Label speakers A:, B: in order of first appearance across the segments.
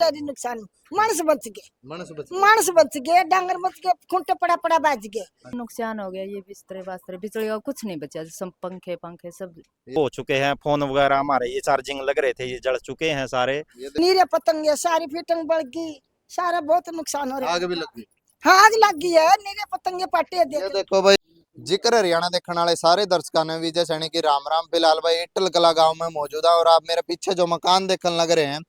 A: रही नुकसान मानस बच गए,
B: मानस बच
A: मानस बच गए, डांगर बच गए, खूंटे पड़ा पड़ा बच गए।
C: नुकसान हो गया, ये बिस्तरे बास्तरे बिजली का कुछ नहीं बचा, सब पंखे पंखे सब
D: हो चुके हैं। फोन वगैरह हमारे ये चार्जिंग लग रहे थे, ये जल चुके हैं सारे।
A: नीरे पतंगे सारी फिटंग बढ़ गई, सारा बहुत नुकसान हो रहा है।
B: आग भी लग गई।
A: हाँ आग लग गई है, नीरे पतंगे पट्टे
B: ये
A: देख।
B: देखो भाई, जिक्र हरियाणा देखने वाले सारे दर्शकों ने विजय सैनी की राम राम। फिलहाल भाई इटल कला गांव में मौजूद है और आप मेरे पीछे जो मकान देखने लग रहे हैं,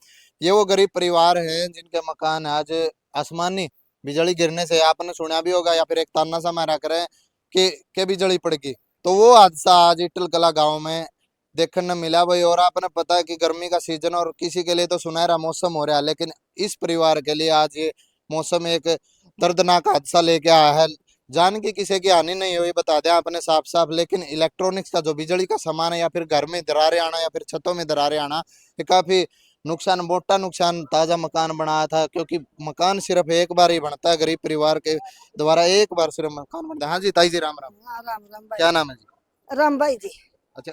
B: ये वो गरीब परिवार हैं जिनके मकान आज आसमानी बिजली गिरने से, आपने सुना भी होगा या फिर एक ताना सा मारा करे कि बिजली पड़ गई। तो वो हादसा आज इटल कला गांव में देखने मिला भाई। और आपने पता है कि गर्मी का सीजन और किसी के लिए तो सुनहरा मौसम हो रहा है, लेकिन इस परिवार के लिए आज ये मौसम एक दर्दनाक हादसा लेके आया है। जान की किसी की हानि नहीं हुई बता दें आपने साफ साफ, लेकिन इलेक्ट्रॉनिक्स का जो बिजली का सामान है या फिर घर में दरारें आना या फिर छतों में दरारें आना, ये काफी नुकसान, मोटा नुकसान। ताजा मकान बनाया था, क्योंकि मकान सिर्फ एक बार ही बनता है, गरीब परिवार के द्वारा एक बार सिर्फ मकान बनता है। हाँ जी ताई जी, राम राम।
A: हाँ, राम राम भाई।
B: क्या नाम है जी?
A: राम भाई जी।
B: अच्छा,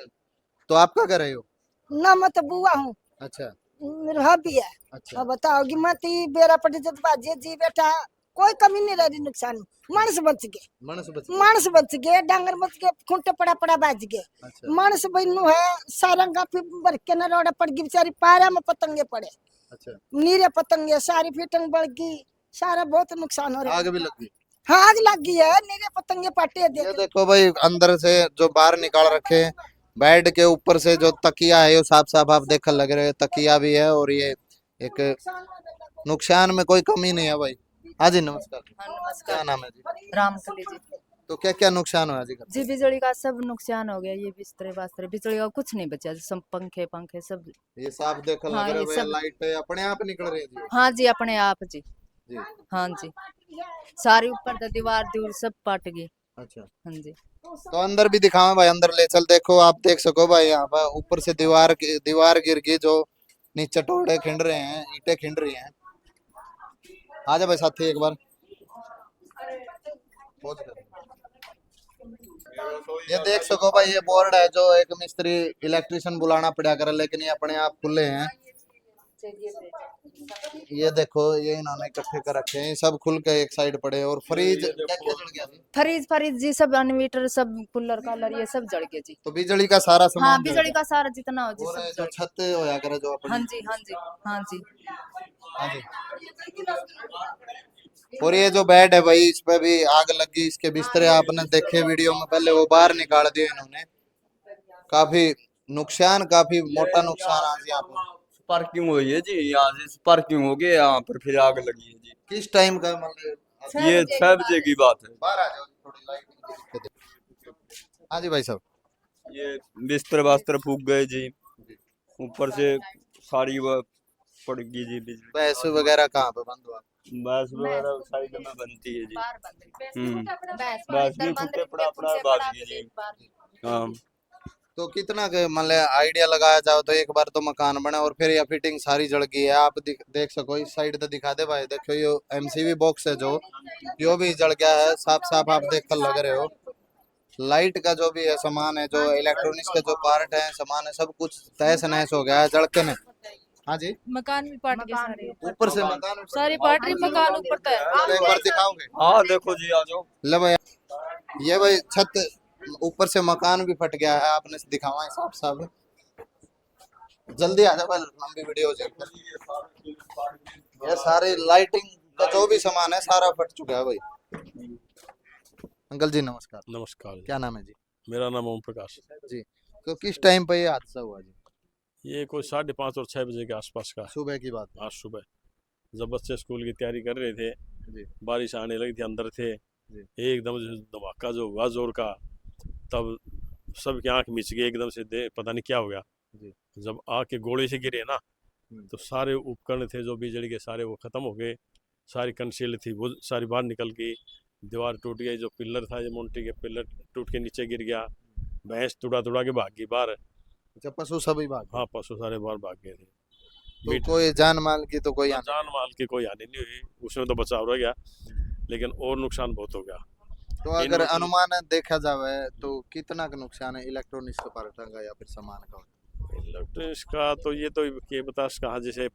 B: तो आप क्या कर रहे हो?
A: ना मैं तो बुआ हूँ,
B: अच्छा
A: मेरा हबी है।
B: अच्छा।
A: अब बताओगी मत बेरा पटी जत बाजे जी बेटा, कोई कमी नहीं रही नुकसान, मानस बच गए,
B: मानस बच
A: मानस बच गए, डांगर बच गए, खूंटे पड़ा पड़ा बच गए।
B: अच्छा
A: मानस बनु है सारा गाफी भर के न रोड़ा पड़ गई बेचारी, पारा में पतंगे पड़े,
B: अच्छा।
A: नीरे पतंगे सारी फिटंग बढ़ गई, सारा बहुत नुकसान हो रहा है।
B: आग भी लग गई।
A: हाँ आग लग गई है, नीरे पतंगे पट्टे
B: ये
A: देख।
B: देखो भाई, अंदर से जो बाहर निकाल रखे हैं, बेड के ऊपर से जो तकिया है वो साफ साफ आप देख लग रहे हो, तकिया भी है। और ये एक नुकसान में कोई कमी नहीं है भाई। हाँ जी नमस्कार।
C: हाँ,
B: क्या
C: नमस्कार।
B: नाम है जी?
C: रामकली जी।
B: तो क्या क्या नुकसान हुआ जी घर?
C: जी बिजली का सब नुकसान हो गया, ये बिस्तरे बास्तरे बिजली का कुछ नहीं बचा, सब पंखे पंखे सब।
B: ये साफ देख लग
C: हाँ,
B: रहे
C: ये
B: हो,
C: सब-
B: लाइट अपने आप निकल रही है जी।
C: हाँ जी अपने आप जी।
B: जी
C: हाँ जी, सारी ऊपर तो दीवार दूर सब पट गई।
B: अच्छा।
C: हाँ जी।
B: तो अंदर भी दिखाओ भाई, अंदर ले चल, देखो आप देख सको भाई, यहाँ पर ऊपर से दीवार गिर गई, जो नीचे टोड़े खिंड रहे हैं, ईंटें खिंड रही हैं। आ जा भाई साथी एक बार। पहुंच गए। ये देख सको भाई, ये बोर्ड है जो एक मिस्त्री इलेक्ट्रिशियन बुलाना पड़ा करे, लेकिन ये अपने आप खुले हैं। ये देखो, ये इन्होंने इकट्ठे कर रखे हैं, सब खुल के एक साइड पड़े। और फ्रिज क्या क्या जल गया जी?
C: फ्रिज फ्रिज जी सब, इन्वर्टर सब, कूलर कालर ये सब जल गए जी।
B: तो बिजली का सारा
C: हाँ
B: सामान जल
C: बिजली
B: गया।
C: का सारा जितना हो जी
B: और
C: सब
B: जो
C: जल गया।
B: छत होया करे जो अपनी।
C: हाँ जी हाँ जी हाँ जी।
B: हाँ जी। और ये जो बेड है भाई, इस पे भी आग लगी, इसके बिस्तरे आपने देखे वीडियो में पहले, वो बाहर निकाल दिए इन्होंने। काफी नुकसान, काफी मोटा नुकसान आज यहाँ पे।
E: पार्किंग हुई है जी, यहाँ से पार्किंग हो गई, यहाँ पर फिर आग लगी है जी।
B: किस टाइम का मतलब?
E: ये 6 बजे की बात है।
B: बाहर आ जाओ, थोड़ी लाइटिंग की दिक्कत है। हाँ जी भाई साहब।
E: ये बिस्तर बास्तर फूक गए जी, ऊपर से सारी वो पड़ गई जी बिजली।
B: भैंस वगैरह कहाँ पे बंद हुआ?
E: भैंस वगैरह साइड में बनती है जी।
C: बाहर बंद
E: भैंस भी खूंटे पड़ा पड़ा बाज गई जी। हाँ
B: तो कितना के मतलब आइडिया लगाया जाओ तो एक बार तो मकान बने, और फिर यह फिटिंग सारी जल गई है। आप देख सको, इस साइड तो दिखा दे भाई, देखो ये एमसीबी बॉक्स है जो, यो भी जल गया है, साफ साफ आप देख कर लग रहे हो। लाइट का जो भी है सामान है, जो इलेक्ट्रॉनिक्स का जो पार्ट है सामान है, सब कुछ तहस नहस हो गया है जल के ने। हाँ जी,
F: मकान भी पाट गए सारे,
B: ऊपर से मकान
F: सारी पाट रही, मकान ऊपर तक है।
B: चलो एक बार दिखाओगे?
E: हाँ देखो जी, आ जाओ।
B: ले भाई, ये भाई छत ऊपर से मकान भी फट गया है, आपने दिखावा है साफ साफ। जल्दी आ जाओ भाई, लंबी वीडियो हो जाएगी। ये सारी लाइटिंग का जो भी सामान है सारा फट चुका है भाई। अंकल जी नमस्कार।
G: नमस्कार जी।
B: क्या नाम है जी?
G: मेरा नाम ओम प्रकाश है।
B: जी, तो किस टाइम पे ये हादसा हुआ जी?
G: ये कोई 5:30 और 6 बजे के आसपास का
B: सुबह की बात है।
G: आज सुबह, जब बच्चे स्कूल की तैयारी कर रहे थे,
B: जी
G: बारिश आने लगी थी, अंदर थे,
B: जी।
G: एकदम से धमाका जो हुआ जोर का, तब सबकी आंख मिच गई एकदम से, पता नहीं क्या हो गया।
B: जी।
G: जब आग के गोले से गिरे ना,
B: हम्म।
G: तो सारे उपकरण थे जो बिजली के, सारे वो खत्म हो गए। सारी कंसील थी वो सारी बाहर निकल गई, दीवार टूट गई, जो पिलर था, ये मोन्टी के पिलर टूट के नीचे गिर गया, भैंस तुड़ा तुड़ा के भाग गई बाहर।
B: अच्छा, पशु सभी भाग?
G: हाँ पशु सारे बाहर भाग गए थे।
B: तो कोई जान माल की तो कोई
G: जान माल की कोई हानि नहीं हुई, उसमें तो बचाव रह गया, लेकिन और नुकसान बहुत हो गया।
B: तो अगर अनुमान देखा जावे तो कितना का नुकसान है इलेक्ट्रॉनिक्स का पार्ट का या फिर सामान का?
G: इलेक्ट्रॉनिक्स का तो ये तो के बता कहा, जैसे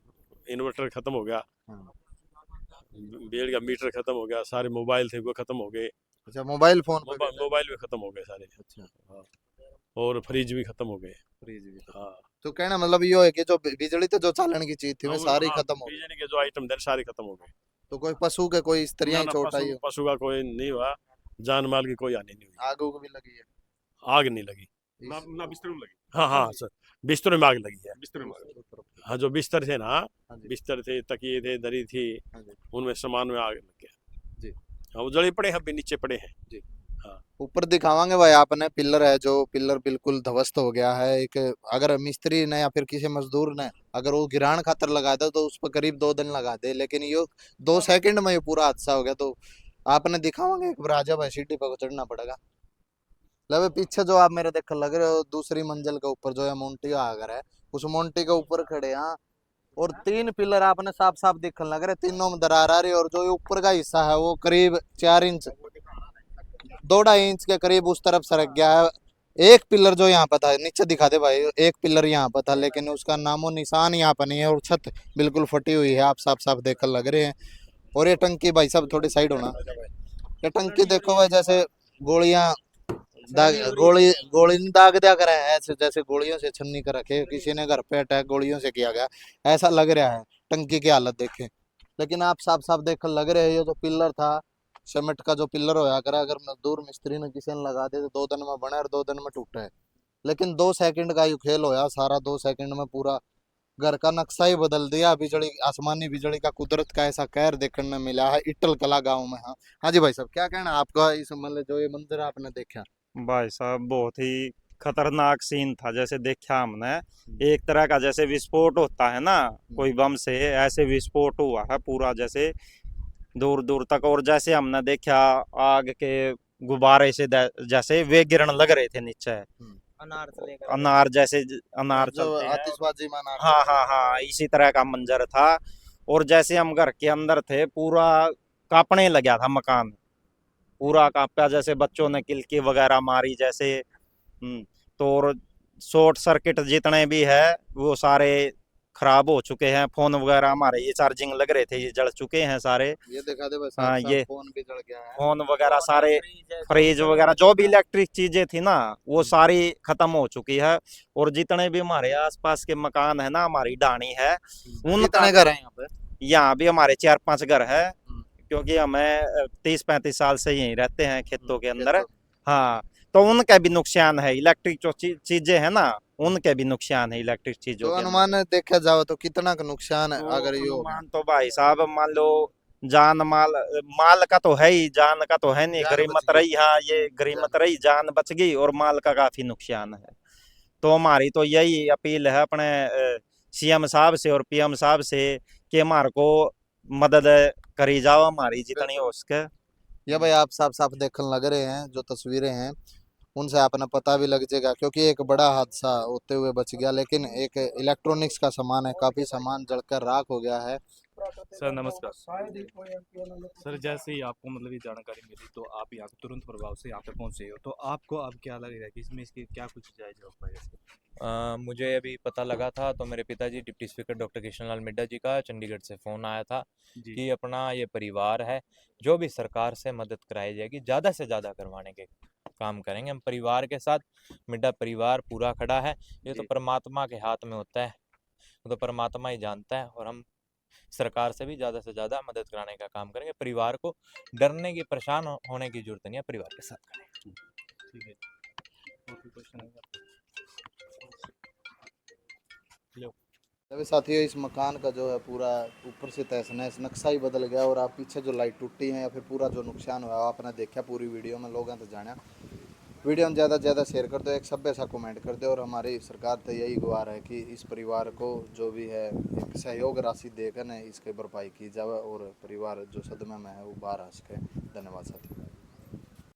G: इन्वर्टर खत्म हो गया, बिजली का मीटर खत्म हो गया, सारे मोबाइल थे वो खत्म हो गए,
B: अच्छा मोबाइल फोन पे भी था।
G: मोबाइल भी खत्म हो गए सारे।
B: अच्छा
G: हाँ, और फ्रिज भी खत्म हो गए।
B: फ्रिज भी था।
G: हाँ,
B: तो कहना मतलब यो है कि जो बिजली तो जो चालन की चीज थी वो
G: हाँ,
B: सारी
G: हाँ,
B: खत्म हो गई।
G: बिजली के जो आइटम थे सारे खत्म हो गए।
B: तो कोई पशु के कोई स्त्रियां
G: ना
B: ही
G: ना,
B: चोट आई हो?
G: पशु का कोई नहीं हुआ, जान माल की कोई हानि नहीं हुई,
B: आग उग भी लगी है?
G: आग नहीं लगी।
B: इस-
G: ना बिस्तर में लगी। हाँ हाँ सर, बिस्तर में आग लगी है। बिस्तर में हाँ, जो बिस्तर थे ना,
B: हाँ जी,
G: बिस्तर थे, तकिए थे, दरी थी,
B: हाँ जी,
G: उनमें सामान में आग लग गया।
B: जी।
G: हाँ, वो जले पड़े हैं, अभी नीचे पड़े हैं।
B: जी।
G: हाँ,
B: ऊपर दिखावांगे भाई आपने पिलर है जो पिलर बिल्कुल ध्वस्त हो गया है। एक अगर मिस्त्री ने या फिर किसी मजदूर ने अगर वो गिरान खातर लगा दे तो उस पर करीब 2 दिन लगा दे, लेकिन ये 2 सेकंड में ये पूरा हादसा हो गया। तो आपने दिखावांगे एक बार, आजा भाई सीढ़ी पर चढ़ना पड़ेगा। लवे पीछे जो आप मेरे देख लग रहे हो दूसरी मंजिल के ऊपर जो है मोन्टी का आगर है, उस मोन्टी के ऊपर खड़े हैं और 3 पिलर आपने साफ साफ दिखने लग रहे, तीनों में दरार आ रही है और जो ये ऊपर का हिस्सा है वो करीब 4 इंच 2.5 इंच के करीब उस तरफ सरक गया है। एक पिलर जो यहाँ पर था, नीचे दिखा दे भाई, एक पिलर यहाँ पर था लेकिन उसका नामो निशान यहाँ पर नहीं है और छत बिल्कुल फटी हुई है, आप साफ साफ देखने लग रहे हैं। और ये टंकी भाई साहब थोड़ी साइड होना, ये टंकी देखो भाई जैसे गोलियां गोली गोली नहीं दाग दिया करे हैं, ऐसे जैसे गोलियों से छन्नी कर रखे किसी ने घर पे अटैक गोलियों से किया गया, ऐसा लग रहा है टंकी की हालत देखे। लेकिन आप साफ साफ देख लग रहे हैं ये जो पिलर था सीमेंट का जो पिलर होया करा, अगर मजदूर मिस्त्री ने किसी ने लगा दे तो 2 दिन में बने और 2 दिन में टूटे है। लेकिन 2 सेकंड का ये खेल होया सारा, 2 सेकंड में पूरा घर का नक्शा ही बदल दिया। बिजली आसमानी बिजली का कुदरत का ऐसा कहर देखने में मिला है इटल कला गांव में। हाँ हाँ जी भाई साहब, क्या कहना आपका इस मतलब जो ये मंजर आपने देखा?
D: भाई साहब बहुत ही खतरनाक सीन था, जैसे देखा हमने एक तरह का जैसे विस्फोट होता है ना कोई बम से, ऐसे विस्फोट हुआ है पूरा जैसे दूर दूर तक। और जैसे हमने देखा आग के गुब्बारे से जैसे वे गिरने लग रहे थे नीचे, अनार जैसे अनार
B: जो
D: चलते हैं।
B: आतिशबाजी माना
D: हाँ हाँ हाँ, इसी तरह का मंजर था। और जैसे हम घर के अंदर थे पूरा कांपने लगा था मकान, पूरा कांपा, जैसे बच्चों ने किलकी वगैरह मारी जैसे। तो और शॉर्ट सर्किट जितने भी है वो सारे खराब हो चुके हैं। फोन वगैरह हमारे ये चार्जिंग लग रहे थे ये जल चुके हैं सारे।
B: ये दिखा दे बस,
D: हाँ, ये
B: फोन भी जल गया है।
D: फोन वगैरह सारे, फ्रिज वगैरह जो भी इलेक्ट्रिक चीजें थी ना वो सारी खत्म हो चुकी है। और जितने भी हमारे आसपास के मकान है ना, हमारी ढाणी है उनका,
B: कितने घर हैं यहाँ पे?
D: यहाँ भी हमारे 4-5 घर है, क्योंकि हमें 30-35 साल से यहीं रहते हैं खेतों के अंदर। हाँ, तो उनका भी नुकसान है, इलेक्ट्रिक जो चीजें है ना उनके भी नुकसान है इलेक्ट्रिक
B: तो
D: चीजों के अंदर।
B: अनुमान देखा जाओ तो कितना का नुकसान है
D: तो
B: अगर ये हो गया?
D: अनुमान तो भाई साहब मान लो जान माल, माल का तो है ही, जान का तो है नहीं,
B: जान बच
D: गरीमत
B: गई।
D: रही। हाँ, ये गरीमत रही, जान बच गई और माल का काफी नुकसान है। तो हमारी तो यही अपील है अपने सीएम साहब से और पीएम साहब से कि हमारे को मदद करी जाओ हमारी जितनी हो सके।
B: ये भाई आप साफ साफ देखने लग रहे हैं, जो तस्वीरें हैं उनसे अपना पता भी लग जाएगा, क्योंकि एक बड़ा हादसा होते हुए बच गया लेकिन एक इलेक्ट्रॉनिक्स का सामान है, काफी सामान जलकर राख हो गया है।
H: सर नमस्कार। सर जैसे ही आपको मतलब ये जानकारी मिली तो आप यहाँ तुरंत प्रभाव से यहाँ पे पहुँचे हो, तो आपको अब क्या लग रहा है कि इसमें इसकी क्या कुछ जायज हो पाएगा?
I: मुझे अभी पता लगा था तो मेरे पिताजी deputy speaker doctor Krishnalal Midda ji का चंडीगढ़ से फ़ोन आया था
H: जी
I: कि अपना ये परिवार है, जो भी सरकार से मदद कराई जाएगी ज़्यादा से ज़्यादा करवाने के काम करेंगे हम परिवार के साथ। मिड्डा परिवार पूरा खड़ा है, ये तो
H: जी।
I: परमात्मा के हाथ में होता है, वो तो परमात्मा ही जानता है। और हम सरकार से भी ज़्यादा से ज़्यादा मदद कराने का काम करेंगे। परिवार को डरने की, परेशान होने की जरूरत नहीं है, परिवार के साथ करें।
H: ठीक है, और कोई क्वेश्चन है?
B: अभी साथियों इस मकान का जो है पूरा ऊपर से तहस नहस नक्शा ही बदल गया और आप पीछे जो लाइट टूटी है या फिर पूरा जो नुकसान हुआ आपने देखा पूरी वीडियो में, लोगों ने तो जाना। वीडियो में ज़्यादा से ज़्यादा शेयर कर दो, एक सभ्य सा कमेंट कर दो और हमारी सरकार तो यही गुहार है कि इस परिवार को जो भी है एक सहयोग राशि देकर न इसकी भरपाई की जाए और परिवार जो सदमे में है वो बाहर आ सके। धन्यवाद साथियों।